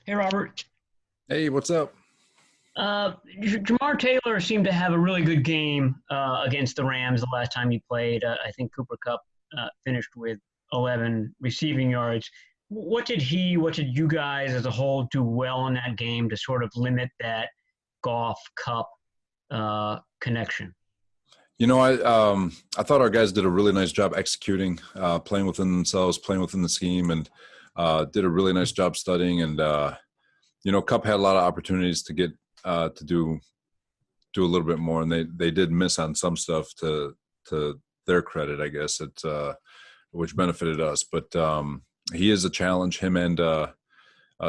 Hey, Robert. Hey, what's up? Jamar Taylor seemed to have a really good game against the Rams the last time he played. I think Cooper Kupp finished with 11 receiving yards. What did you guys as a whole do well in that game to sort of limit that Goff Cup connection? I thought our guys did a really nice job executing, playing within themselves, playing within the scheme, and did a really nice job studying. And Cup had a lot of opportunities to get to do a little bit more, and they did miss on some stuff to their credit, I guess, which benefited us. But he is a challenge. Him and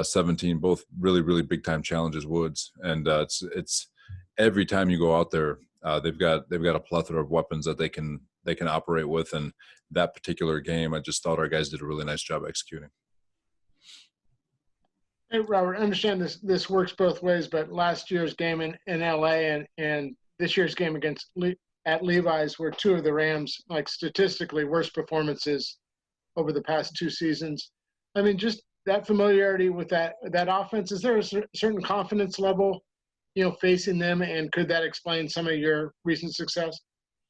17, both really really big time challenges. Woods, and it's every time you go out there, they've got a plethora of weapons that they can operate with. And that particular game, I just thought our guys did a really nice job executing. Hey, Robert, I understand this works both ways, but last year's game in LA and this year's game at Levi's were two of the Rams, like statistically worst performances over the past two seasons. I mean, just that familiarity with that offense, is there a certain confidence level, facing them, and could that explain some of your recent success?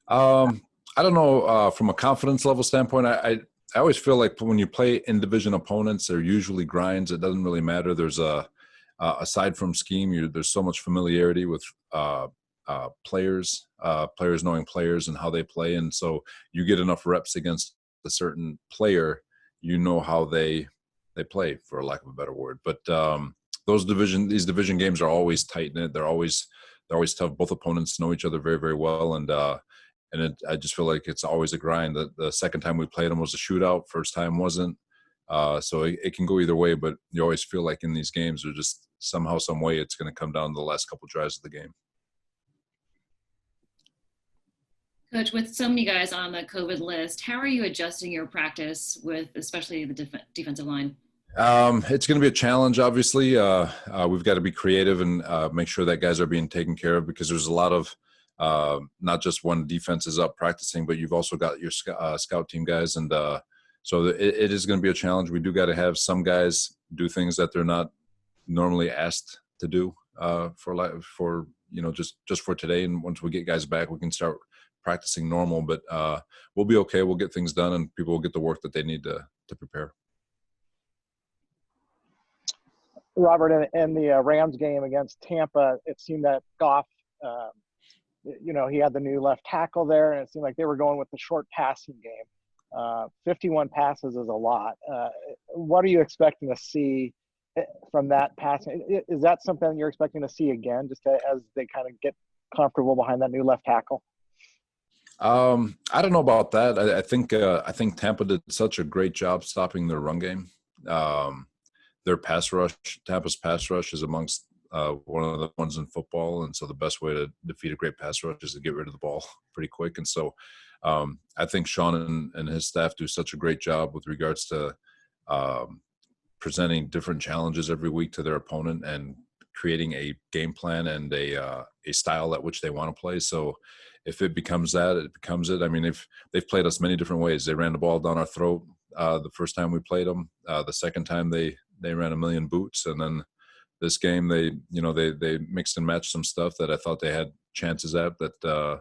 I don't know, from a confidence level standpoint. I always feel like when you play in division opponents, they're usually grinds. It doesn't really matter. There's aside from scheme, there's so much familiarity with players knowing players and how they play, and so you get enough reps against a certain player, how they play, for lack of a better word. But these division games are always tight knit. They're always tough. Both opponents know each other very very well, and I just feel like it's always a grind. The second time we played them was a shootout. First time wasn't. So it can go either way, but you always feel like in these games, they're just somehow, some way, it's going to come down to the last couple drives of the game. Coach, with so many guys on the COVID list, how are you adjusting your practice with especially the defensive line? It's going to be a challenge, obviously. We've got to be creative and make sure that guys are being taken care of, because there's a lot of not just when defense is up practicing, but you've also got your scout team guys. And so it is going to be a challenge. We do got to have some guys do things that they're not normally asked to do just for today. And once we get guys back, we can start practicing normal, but we'll be okay. We'll get things done, and people will get the work that they need to prepare. Robert, in the Rams game against Tampa, it seemed that Goff, he had the new left tackle there, and it seemed like they were going with the short passing game. 51 passes is a lot. What are you expecting to see from that passing? Is that something you're expecting to see again, just as they kind of get comfortable behind that new left tackle? I don't know about that. I think Tampa did such a great job stopping their run game. Their pass rush, Tampa's pass rush, is amongst one of the ones in football, and so the best way to defeat a great pass rush is to get rid of the ball pretty quick. And so I think Sean and his staff do such a great job with regards to presenting different challenges every week to their opponent and creating a game plan and a style at which they want to play. So if it becomes that, it becomes it. I mean, if they've played us many different ways. They ran the ball down our throat the first time we played them. The second time they ran a million boots, and then this game they mixed and matched some stuff that I thought they had chances at, that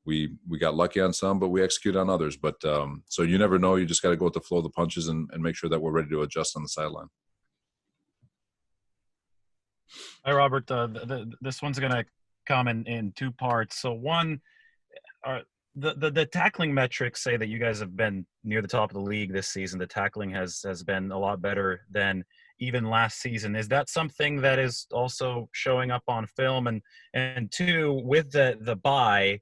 we got lucky on some, but we executed on others. But so you never know. You just got to go with the flow of the punches and make sure that we're ready to adjust on the sideline. Hi, Robert. This one's going to come in two parts. So one, the tackling metrics say that you guys have been near the top of the league this season. The tackling has been a lot better than even last season. Is that something that is also showing up on film? And two, with the bye,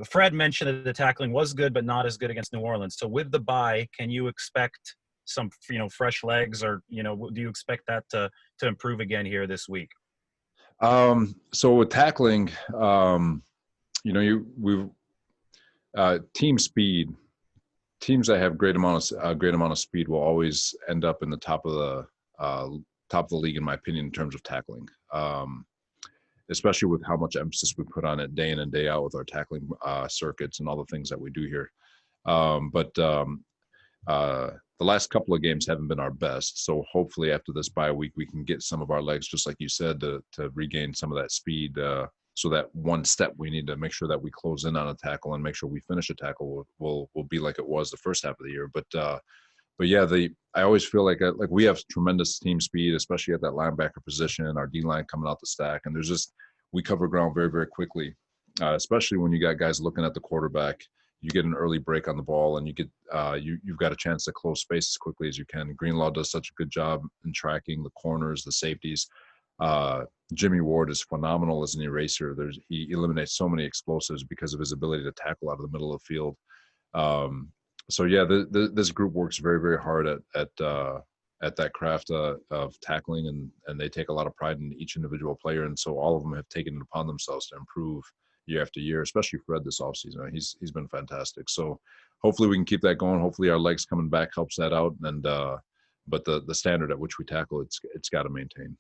Fred mentioned that the tackling was good, but not as good against New Orleans. So with the bye, can you expect some fresh legs, or do you expect that to improve again here this week? So with tackling, team speed, teams that have great amount of speed will always end up in the top of the league, in my opinion, in terms of tackling. Especially with how much emphasis we put on it day in and day out with our tackling circuits and all the things that we do here. But the last couple of games haven't been our best. So hopefully after this bye week, we can get some of our legs, just like you said, to regain some of that speed. So that one step we need to make sure that we close in on a tackle and make sure we finish a tackle will be like it was the first half of the year. But yeah, I always feel like we have tremendous team speed, especially at that linebacker position, our D line coming out the stack, and we cover ground very, very quickly, especially when you got guys looking at the quarterback. You get an early break on the ball, and you've got a chance to close space as quickly as you can. Greenlaw does such a good job in tracking the corners, the safeties. Jimmy Ward is phenomenal as an eraser. He eliminates so many explosives because of his ability to tackle out of the middle of the field. So yeah, this group works very, very hard at that craft of tackling, and they take a lot of pride in each individual player. And so all of them have taken it upon themselves to improve year after year, especially Fred this offseason. He's been fantastic. So hopefully we can keep that going. Hopefully our legs coming back helps that out. And but the standard at which we tackle, it's got to maintain.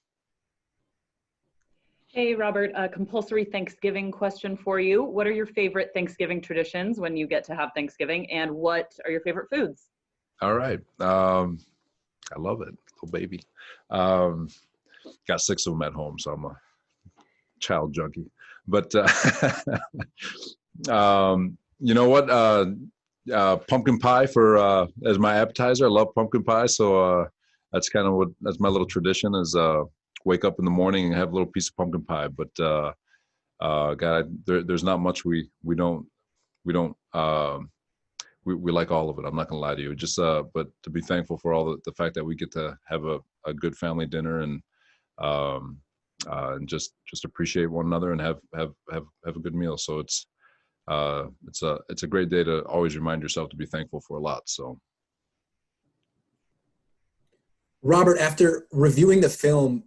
Hey, Robert, a compulsory Thanksgiving question for you. What are your favorite Thanksgiving traditions when you get to have Thanksgiving, and what are your favorite foods? All right. I love it. Little baby. Got 6 of them at home, so I'm a child junkie. But you know what? Pumpkin pie for as my appetizer. I love pumpkin pie, so that's my little tradition is wake up in the morning and have a little piece of pumpkin pie. But God, there's not much we don't we like all of it. I'm not gonna lie to you. Just but to be thankful for all the fact that we get to have a good family dinner and just appreciate one another and have a good meal. So it's a great day to always remind yourself to be thankful for a lot. So. Robert, after reviewing the film,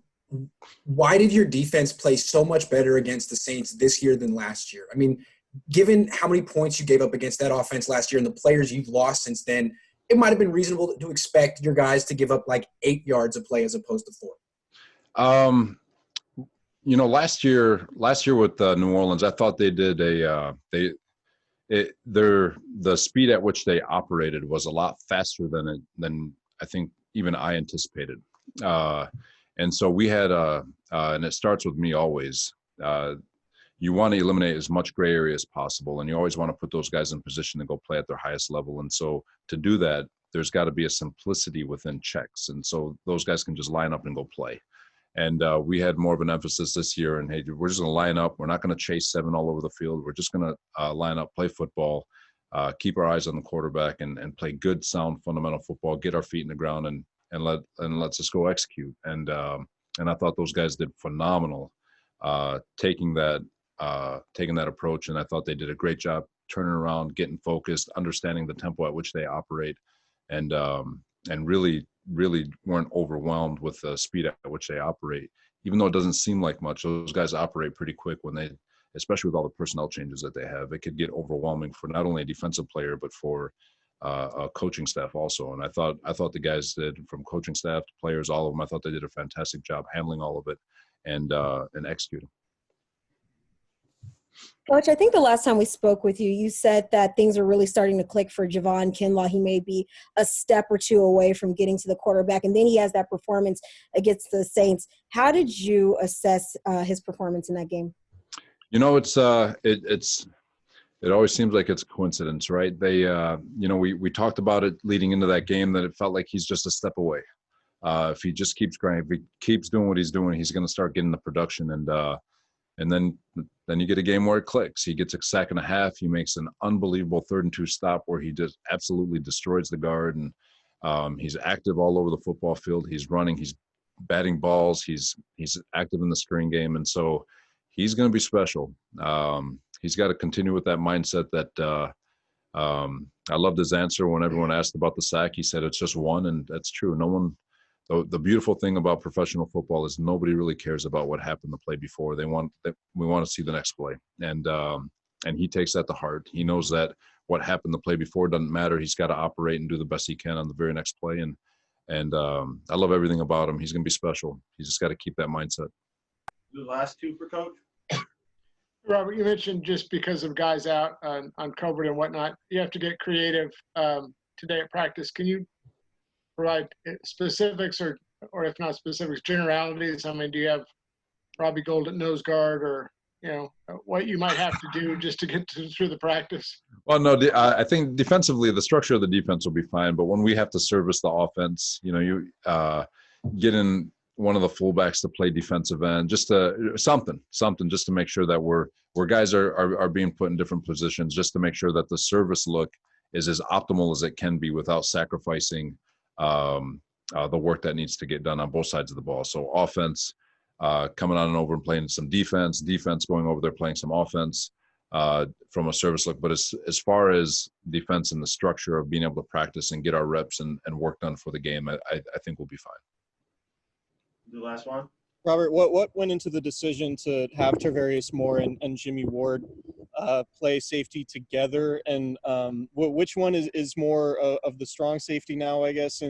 why did your defense play so much better against the Saints this year than last year? I mean, given how many points you gave up against that offense last year and the players you've lost since then, it might have been reasonable to expect your guys to give up like 8 yards a play as opposed to 4. Last year with New Orleans, I thought they did the speed at which they operated was a lot faster than I think even I anticipated. And so we had and it starts with me always. You want to eliminate as much gray area as possible, and you always want to put those guys in position to go play at their highest level. And so to do that, there's got to be a simplicity within checks, and so those guys can just line up and go play. And we had more of an emphasis this year, and hey, we're just going to line up. We're not going to chase 7 all over the field. We're just going to line up, play football, keep our eyes on the quarterback, and play good, sound, fundamental football. Get our feet in the ground and let's just go execute. And I thought those guys did phenomenal taking that approach. And I thought they did a great job turning around, getting focused, understanding the tempo at which they operate, and really weren't overwhelmed with the speed at which they operate. Even though it doesn't seem like much, those guys operate pretty quick especially with all the personnel changes that they have. It could get overwhelming for not only a defensive player, but for a coaching staff also. And I thought the guys did, from coaching staff to players, all of them, I thought they did a fantastic job handling all of it and executing. Coach, I think the last time we spoke with you, you said that things are really starting to click for Javon Kinlaw. He may be a step or two away from getting to the quarterback, and then he has that performance against the Saints. How did you assess his performance in that game? It always seems like it's a coincidence, right? We talked about it leading into that game, that it felt like he's just a step away. If he just keeps grinding, if he keeps doing what he's doing, he's going to start getting the production. And then you get a game where it clicks. He gets a sack and a half. He makes an unbelievable 3rd and 2 stop where he just absolutely destroys the guard. And he's active all over the football field. He's running. He's batting balls. He's active in the screen game. And so he's going to be special. He's got to continue with that mindset that I loved his answer when everyone asked about the sack. He said it's just one, and that's true. No one. The beautiful thing about professional football is nobody really cares about what happened the play before. We want to see the next play, and he takes that to heart. He knows that what happened the play before doesn't matter. He's got to operate and do the best he can on the very next play, and I love everything about him. He's going to be special. He's just got to keep that mindset. The last 2 for Coach. Robert, you mentioned just because of guys out on COVID and whatnot, you have to get creative today at practice. Can you provide specifics or if not specifics, generalities? I mean, do you have Robbie Gould at nose guard, or what you might have to do just to get through the practice? Well, no, I think defensively, the structure of the defense will be fine. But when we have to service the offense, you get in one of the fullbacks to play defensive end, just to something, just to make sure that we're guys are being put in different positions, just to make sure that the service look is as optimal as it can be without sacrificing the work that needs to get done on both sides of the ball. So offense coming on and over and playing some defense going over there playing some offense from a service look. But as far as defense and the structure of being able to practice and get our reps and work done for the game, I think we'll be fine. The last one. Robert, what went into the decision to have Tarvarius Moore and Jimmy Ward play safety together, and which one is more of the strong safety now, I guess,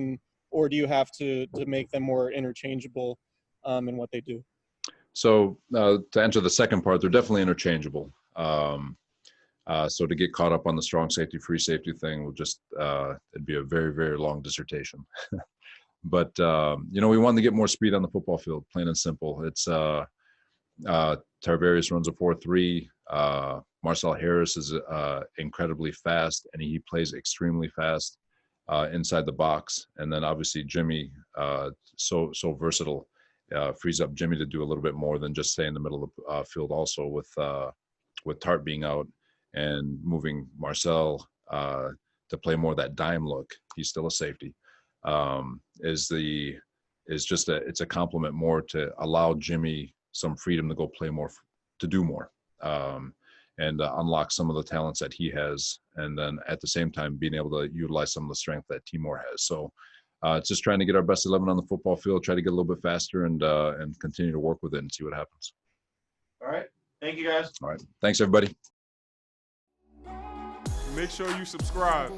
or do you have to make them more interchangeable in what they do? So to answer the second part, they're definitely interchangeable. So to get caught up on the strong safety, free safety thing will just it'd be a very, very long dissertation. But we wanted to get more speed on the football field, plain and simple. It's Tarvarius runs a 4.3. Marcel Harris is incredibly fast, and he plays extremely fast inside the box. And then obviously Jimmy, so versatile, frees up Jimmy to do a little bit more than just stay in the middle of the field. Also with Tart being out and moving Marcel to play more of that dime look, he's still a safety. It's a compliment more to allow Jimmy some freedom to go play more, to do more, and unlock some of the talents that he has, and then at the same time being able to utilize some of the strength that Timor has. So it's just trying to get our best 11 on the football field, try to get a little bit faster, and continue to work with it and see what happens. All right. Thank you, guys. All right. Thanks, everybody. Make sure you subscribe.